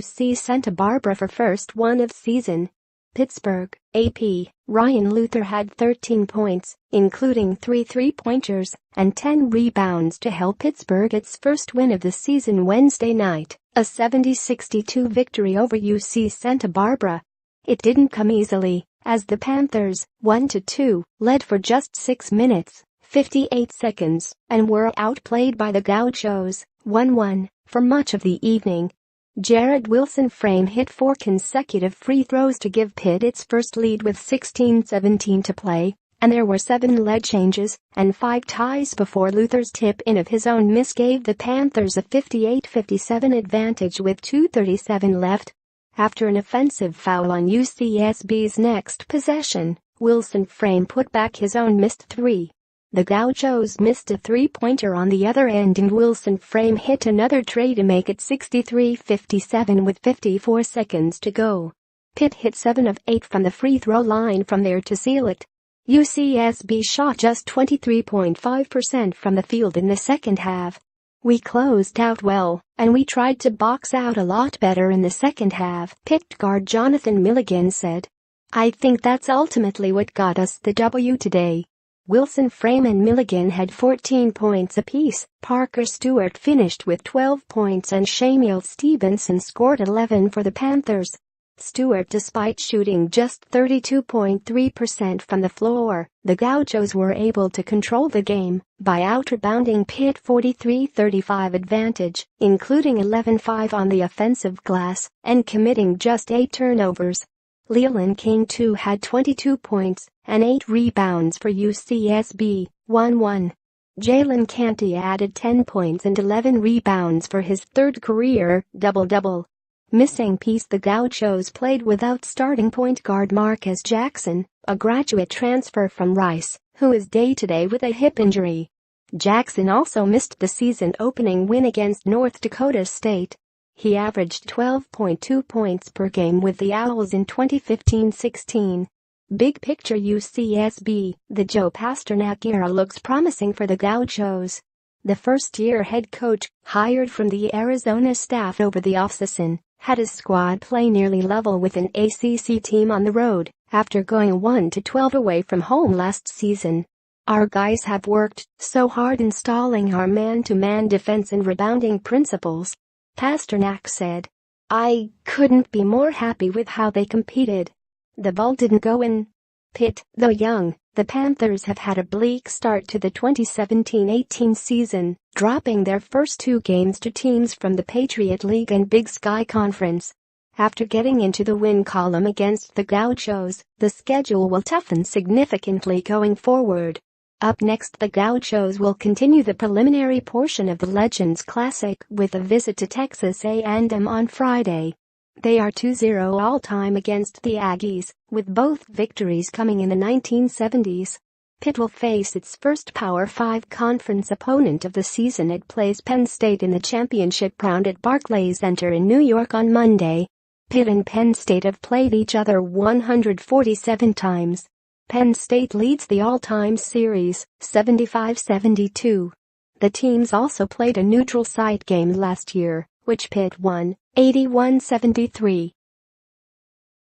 UC Santa Barbara for first one of season. Pittsburgh, AP, Ryan Luther had 13 points, including 3 three-pointers and 10 rebounds to help Pittsburgh its first win of the season Wednesday night, a 70-62 victory over UC Santa Barbara. It didn't come easily, as the Panthers, 1-2, led for just 6 minutes, 58 seconds, and were outplayed by the Gauchos, 1-1, for much of the evening. Jared Wilson-Frame hit 4 consecutive free throws to give Pitt its first lead with 16:17 to play, and there were 7 lead changes and 5 ties before Luther's tip-in of his own miss gave the Panthers a 58-57 advantage with 2:37 left. After an offensive foul on UCSB's next possession, Wilson-Frame put back his own missed 3. The Gauchos missed a three-pointer on the other end and Wilson-Frame hit another trey to make it 63-57 with 54 seconds to go. Pitt hit 7 of 8 from the free throw line from there to seal it. UCSB shot just 23.5% from the field in the second half. "We closed out well, and we tried to box out a lot better in the second half," Pitt guard Jonathan Milligan said. "I think that's ultimately what got us the W today." Wilson-Frame and Milligan had 14 points apiece. Parker Stewart finished with 12 points and Shamiel Stevenson scored 11 for the Panthers. Stewart, despite shooting just 32.3% from the floor, the Gauchos were able to control the game by out-rebounding Pitt 43-35 advantage, including 11-5 on the offensive glass and committing just 8 turnovers. Leland King too had 22 points and 8 rebounds for UCSB, 1-1. Jalen Canty added 10 points and 11 rebounds for his third career double-double. Missing piece: the Gauchos played without starting point guard Marcus Jackson, a graduate transfer from Rice, who is day-to-day with a hip injury. Jackson also missed the season-opening win against North Dakota State. He averaged 12.2 points per game with the Owls in 2015-16. Big picture UCSB, the Joe Pasternak era looks promising for the Gauchos. The first-year head coach, hired from the Arizona staff over the offseason, had his squad play nearly level with an ACC team on the road after going 1-12 away from home last season. "Our guys have worked so hard installing our man-to-man defense and rebounding principles," Pasternak said. "I couldn't be more happy with how they competed. The ball didn't go in." Pitt, though young, the Panthers have had a bleak start to the 2017-18 season, dropping their first 2 games to teams from the Patriot League and Big Sky Conference. After getting into the win column against the Gauchos, the schedule will toughen significantly going forward. Up next, the Gauchos will continue the preliminary portion of the Legends Classic with a visit to Texas A&M on Friday. They are 2-0 all-time against the Aggies, with both victories coming in the 1970s. Pitt will face its first Power 5 conference opponent of the season. It plays Penn State in the championship round at Barclays Center in New York on Monday. Pitt and Penn State have played each other 147 times. Penn State leads the all-time series, 75-72. The teams also played a neutral site game last year, which Pitt won, 81-73.